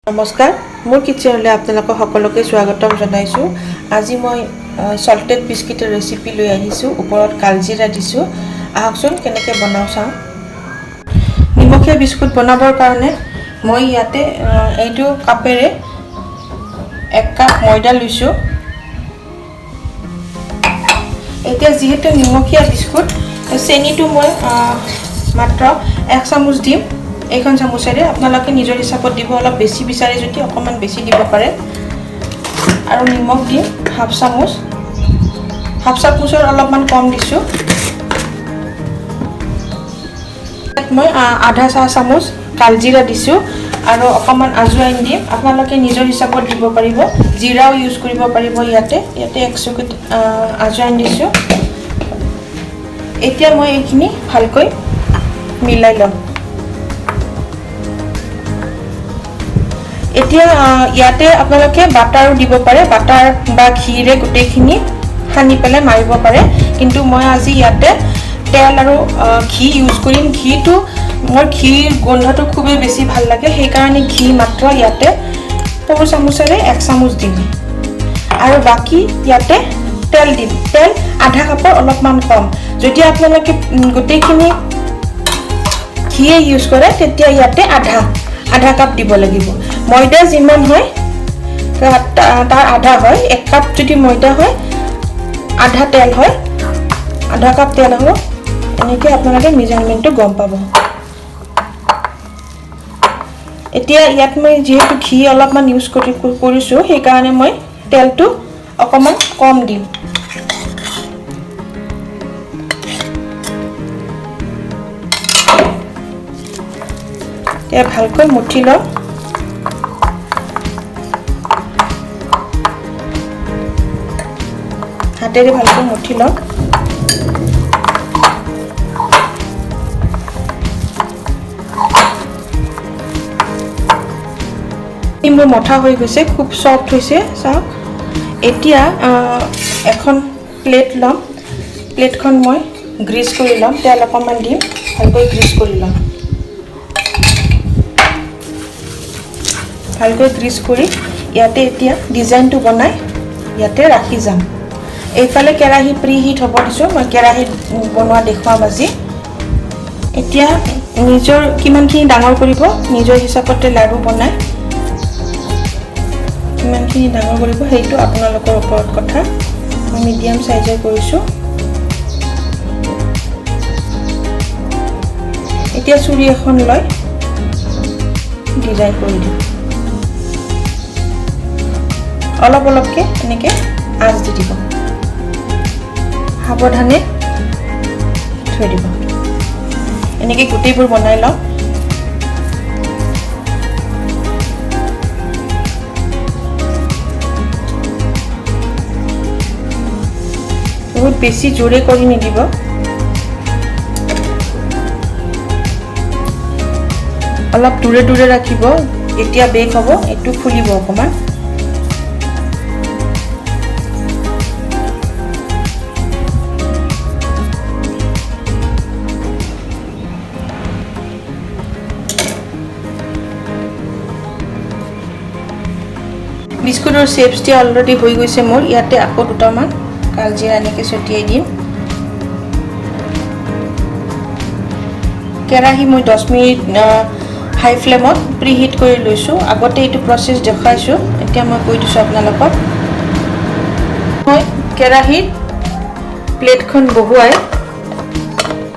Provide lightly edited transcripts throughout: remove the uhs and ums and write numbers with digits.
নমস্কাৰ মোৰ কিচেনলৈ আপোনালোকক সকলোকে স্বাগতম জনাইছো। আজি মই সল্টেড বিস্কিটৰ ৰেচিপি লৈ আহিছো। ওপৰত কালজিৰা দিছো। আহকচোন কেনেকৈ বনাও চাওঁ। নিমখীয়া বিস্কুট বনাবৰ কাৰণে মই ইয়াতে এইটো কাপেৰে 1 কাপ ময়দা লৈছো। এতিয়া যেহেতু নিমখীয়া বিস্কুট চেনিটো মই মাত্ৰ 1 চামুচ দিম। এখন চামুচেৰে আপোনালোকে নিজৰ হিচাপত দিব। অলপ বেছি বিচাৰে যদি অকমান বেছি দিব পাৰে। আৰু নিমখ দিম হাফ চামুচৰ অলপমান কম দিছো। মই আধা চামুচ কালজিৰা দিছো আৰু অকমান আজৱাইন দিম। আপোনালোকে নিজৰ হিচাপত দিব পাৰিব। জিৰাও ইউজ কৰিব পাৰিব। ইয়াতে 1 চুকুট আজৱাইন দিছো। এতিয়া মই এইখিনি ভালকৈ মিলাই লম। এতিয়া ইয়াতে আপোনালোকে বাটাৰো দিব পাৰে। বাটাৰ বা ঘিৰে গোটেইখিনি সানি পেলাই মাৰিব পাৰে। কিন্তু মই আজি ইয়াতে তেল আৰু ঘি ইউজ কৰিম। ঘিটো মোৰ ঘিৰ গোন্ধটো খুবেই বেছি ভাল লাগে। সেইকাৰণে ঘি মাত্ৰ ইয়াতে সৰু চামুচেৰে 1 চামুচ দিম আৰু বাকি ইয়াতে তেল দিম। তেল আধা কাপৰ অলপমান কম। যদি আপোনালোকে গোটেইখিনি ঘিয়ে ইউজ কৰে তেতিয়া ইয়াতে আধা কাপ দিব লাগিব। ময়দা যিমান হয় তাৰ আধা হয়। 1 কাপ যদি ময়দা হয় আধা তেল হয়, আধা কাপ তেল হ'ব। এনেকৈ আপোনালোকে মেজাৰমেণ্টটো গম পাব। এতিয়া ইয়াত মই যেহেতু ঘি অলপমান ইউজ কৰিছো সেইকাৰণে মই তেলটো অকমান কম দিম। এতিয়া ভালকৈ মুঠি লওঁ। হাতেৰে ভালকৈ মুঠি লওঁ। মোৰ মঠা হৈ গৈছে, খুব সফট হৈছে। চাওক এতিয়া এখন প্লেট ল'ম। প্লেটখন মই গ্ৰীজ কৰি ল'ম। তেল অকণমান দিম, ভালকৈ গ্ৰীজ কৰি ল'ম। ভালকৈ গ্ৰীজ কৰি ইয়াতে এতিয়া ডিজাইনটো বনাই ইয়াতে ৰাখি যাম। এইফালে কেৰাহী প্ৰিহিট হ'ব দিছোঁ। মই কেৰাহীত বনোৱা দেখুৱাম আজি। এতিয়া নিজৰ কিমানখিনি ডাঙৰ কৰিব নিজৰ হিচাপতে লাড়ু বনাই কিমানখিনি ডাঙৰ কৰিব সেইটো আপোনালোকৰ ওপৰত কথা। মই মিডিয়াম সাইজৰ কৰিছোঁ। এতিয়া চুৰি এখন লৈ ডিজাইন কৰি দিম। অলপ অলপকৈ এনেকৈ আঁচ দি দিব। সাৱধানে থৈ দিব। এনেকৈ গোটেইবোৰ বনাই লওঁ। বহুত বেছি জোৰে কৰি নিদিব। অলপ দূৰে দূৰে ৰাখিব। এতিয়া বেক হ'ব, এইটো ফুলিব অকণমান। বিস্কুটৰ শেপছ দিয়া অলৰেডি হৈ গৈছে মোৰ। ইয়াতে আকৌ দুটামান কালজিৰা এনেকৈ ছটিয়াই দিম। কেৰাহী মই 10 মিনিট হাই ফ্লেমত প্ৰিহিট কৰি লৈছোঁ। আগতে এইটো প্ৰচেছ দেখাইছোঁ, এতিয়া মই কৈ দিছোঁ আপোনালোকক। মই কেৰাহীত প্লেটখন বহুৱাই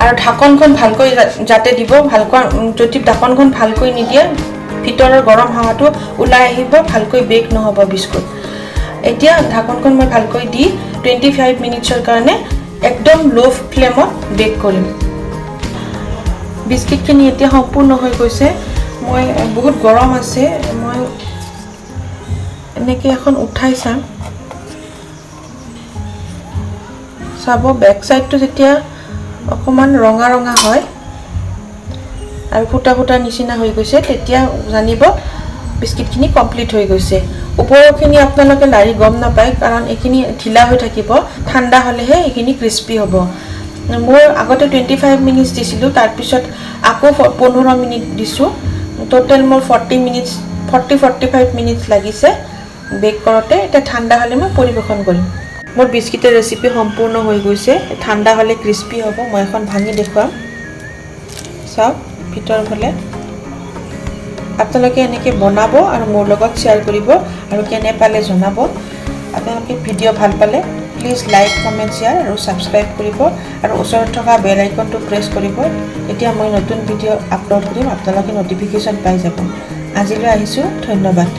আৰু ঢাকনখন ভালকৈ যাতে দিব। ভালকৈ যদি ঢাকনখন ভালকৈ নিদিয়ে ভিতৰৰ গৰম হাৱাটো ওলাই আহিব, ভালকৈ বেক নহ'ব বিস্কুট। এতিয়া ঢাকনখন মই ভালকৈ দি 25 মিনিটছৰ কাৰণে একদম লো ফ্লেমত বেক কৰিম। বিস্কিটখিনি এতিয়া সম্পূৰ্ণ হৈ গৈছে। মই বহুত গৰম আছে। মই এনেকৈ এখন উঠাই চাম। চাব বেক চাইডটো যেতিয়া অকণমান ৰঙা ৰঙা হয় আৰু ফুটা ফুটা নিচিনা হৈ গৈছে তেতিয়া জানিব বিস্কিটখিনি কমপ্লিট হৈ গৈছে। ওপৰখিনি আপোনালোকে লাৰি গম নাপায় কাৰণ এইখিনি ঢিলা হৈ থাকিব। ঠাণ্ডা হ'লেহে এইখিনি ক্ৰিস্পি হ'ব। মোৰ আগতে 25 মিনিটছ দিছিলোঁ, তাৰপিছত আকৌ 15 মিনিট দিছোঁ। টোটেল মোৰ 40 মিনিটছ 40-45 মিনিটছ লাগিছে বেক কৰোঁতে। এতিয়া ঠাণ্ডা হ'লে মই পৰিৱেশন কৰিম। মোৰ বিস্কিটেৰ ৰেচিপি সম্পূৰ্ণ হৈ গৈছে। ঠাণ্ডা হ'লে ক্ৰিস্পি হ'ব। মই এখন ভাঙি দেখুৱাম। চাওক ভিতৰৰ ফালে। আপোনালোকে এনেকৈ বনাব আৰু মোৰ লগত শ্বেয়াৰ কৰিব আৰু কেনে পালে জনাব। আপোনালোকে ভিডিঅ' ভাল পালে প্লিজ লাইক কমেণ্ট শ্বেয়াৰ আৰু ছাবস্ক্ৰাইব কৰিব আৰু ওচৰত থকা বেল আইকনটো প্ৰেছ কৰিব। তেতিয়া মই নতুন ভিডিঅ' আপলোড কৰিম আপোনালোকে নটিফিকেশ্যন পাই যাব। আজিলৈ আহিছোঁ, ধন্যবাদ।